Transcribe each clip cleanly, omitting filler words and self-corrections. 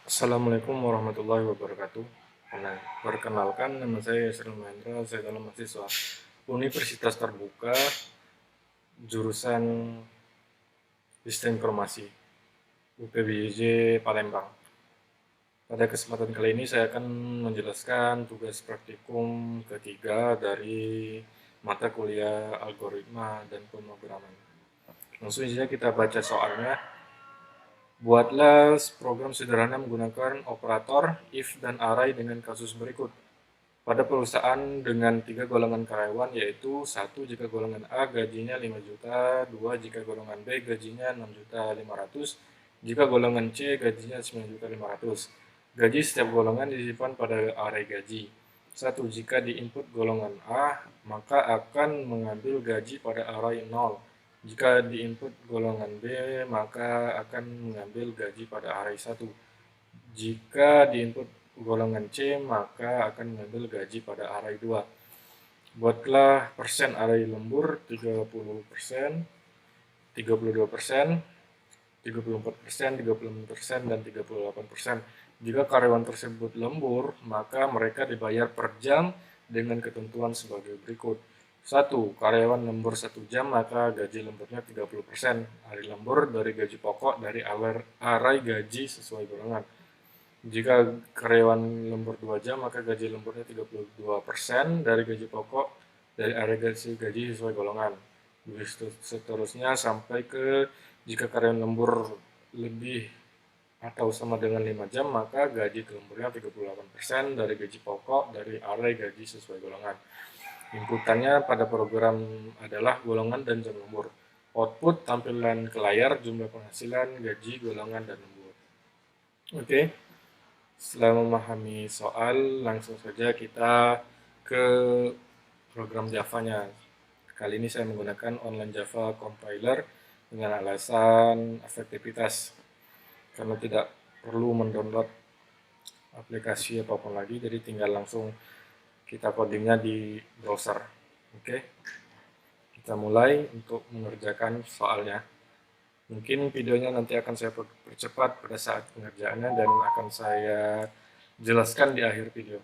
Assalamualaikum warahmatullahi wabarakatuh. Nah, perkenalkan nama saya Yasril Mahendra, saya adalah mahasiswa Universitas Terbuka jurusan Sistem Informasi UPBJ Palembang. Pada kesempatan kali ini saya akan menjelaskan tugas praktikum ketiga dari mata kuliah algoritma dan pemrograman. Langsung saja kita baca soalnya. Buatlah program sederhana menggunakan operator if dan array dengan kasus berikut. Pada perusahaan dengan 3 golongan karyawan, yaitu 1 jika golongan A gajinya 5 juta, 2 jika golongan B gajinya 6 juta 500, jika golongan C gajinya 9 juta 500. Gaji setiap golongan disimpan pada array gaji. 1. Jika di input golongan A, maka akan mengambil gaji pada array 0. Jika di input golongan B, maka akan mengambil gaji pada array 1. Jika di input golongan C, maka akan mengambil gaji pada array 2. Buatlah persen array lembur 30%, 32%, 34%, 35%, dan 38%. Jika karyawan tersebut lembur, maka mereka dibayar per jam dengan ketentuan sebagai berikut. 1. Karyawan lembur 1 jam, maka gaji lemburnya 30%. Hari lembur dari gaji pokok dari array gaji sesuai golongan. Jika karyawan lembur 2 jam, maka gaji lemburnya 32% dari gaji pokok dari area gaji sesuai golongan. Begitu seterusnya sampai ke jika karyawan lembur lebih atau sama dengan 5 jam, maka gaji lemburnya 38% dari gaji pokok dari area gaji sesuai golongan. Inputannya pada program adalah golongan dan jam lembur. Output tampilan ke layar, jumlah penghasilan, gaji, golongan, dan lembur. Oke. Setelah memahami soal, langsung saja kita ke program Java-nya. Kali ini saya menggunakan online Java compiler dengan alasan efektivitas. Karena tidak perlu mendownload aplikasi apapun lagi, jadi tinggal langsung kita codingnya di browser. Oke, kita mulai untuk mengerjakan soalnya. Mungkin videonya nanti akan saya percepat pada saat pengerjaannya dan akan saya jelaskan di akhir video.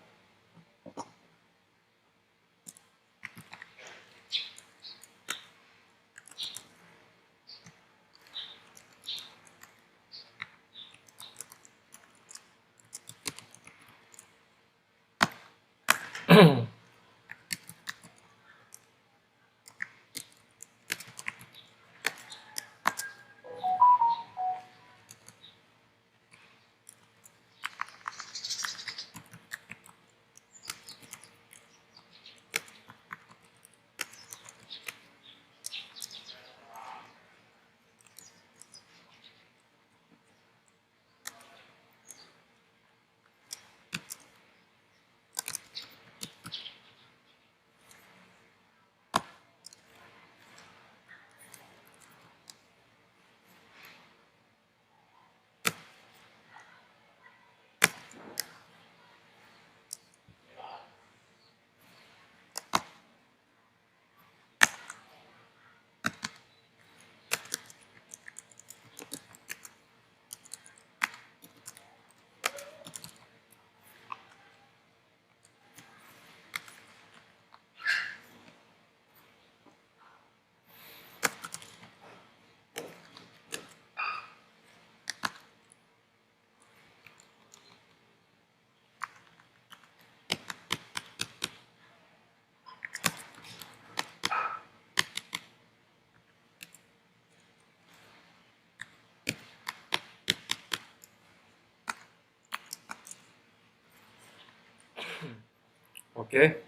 Oke,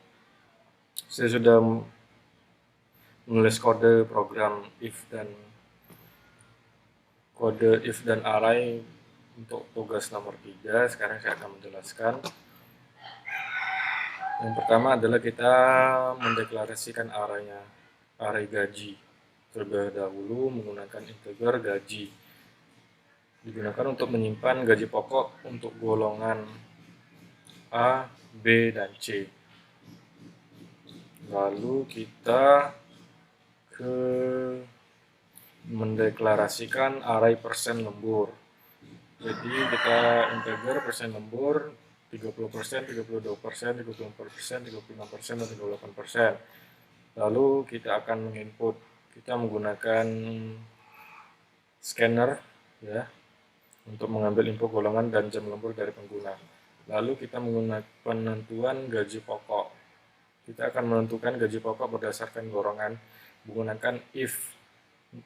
saya sudah menulis kode program if dan array untuk tugas nomor 3. Sekarang saya akan menjelaskan. Yang pertama adalah kita mendeklarasikan array gaji. Terlebih dahulu menggunakan integer gaji. Digunakan untuk menyimpan gaji pokok untuk golongan A, B, dan C. Lalu kita mendeklarasikan array persen lembur. Jadi kita integer persen lembur 30%, 32%, 34%, 36%, dan 38%. Lalu kita akan menginput. Kita menggunakan scanner ya untuk mengambil info golongan dan jam lembur dari pengguna. Lalu kita menggunakan penentuan gaji pokok. Kita akan menentukan gaji pokok berdasarkan golongan menggunakan if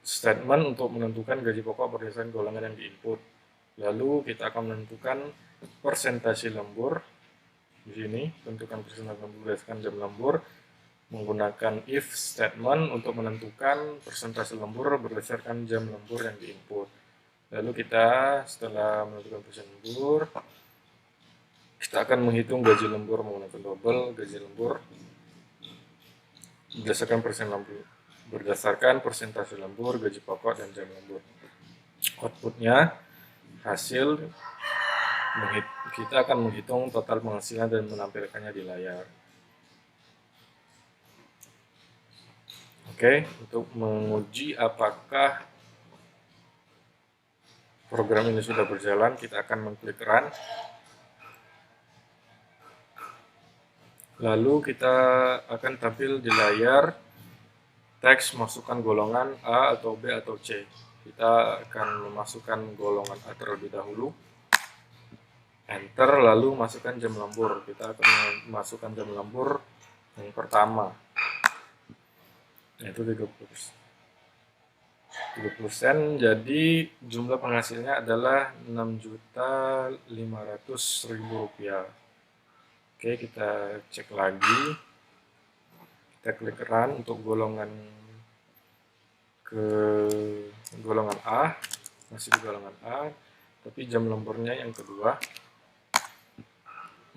statement untuk menentukan gaji pokok berdasarkan golongan yang diinput. Lalu kita akan menentukan persentase lembur di sini, tentukan persentase lembur berdasarkan jam lembur menggunakan if statement untuk menentukan persentase lembur berdasarkan jam lembur yang diinput. Lalu kita setelah menentukan persentase lembur, kita akan menghitung gaji lembur menggunakan double gaji lembur berdasarkan persentase lembur, gaji pokok, dan jam lembur. Outputnya hasil kita akan menghitung total penghasilan dan menampilkannya di layar. Oke, untuk menguji apakah program ini sudah berjalan, kita akan mengklik run. Lalu kita akan tampil di layar teks masukkan golongan A atau B atau C. Kita akan memasukkan golongan A terlebih dahulu. Enter, lalu masukkan jam lembur. Kita akan memasukkan jam lembur yang pertama, yaitu 30%. 30%, jadi jumlah penghasilnya adalah Rp6.500.000. Oke, kita cek lagi. Kita klik run untuk golongan A, masih di golongan A, tapi jam lemburnya yang kedua.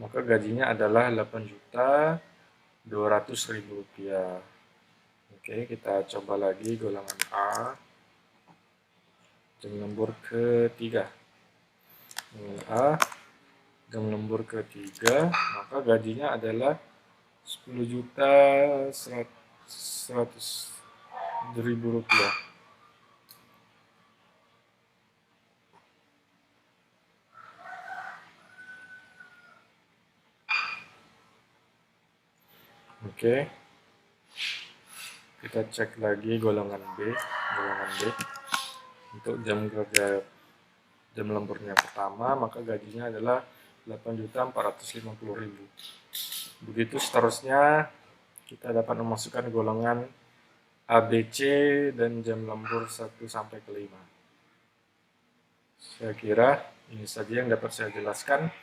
Maka gajinya adalah Rp8.200.000. Oke, kita coba lagi golongan A, jam lembur ketiga. A, jam lembur ketiga, maka gajinya adalah Rp10.100.000. Oke, kita cek lagi golongan B. Untuk jam lemburnya pertama, maka gajinya adalah Rp8.450.000. Begitu seterusnya, kita dapat memasukkan golongan A, B, C dan jam lembur 1 sampai ke 5. Saya kira ini saja yang dapat saya jelaskan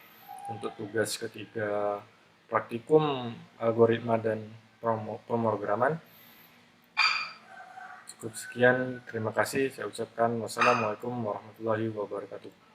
untuk tugas ketiga praktikum algoritma dan pemrograman. Cukup sekian, terima kasih. Saya ucapkan wassalamualaikum warahmatullahi wabarakatuh.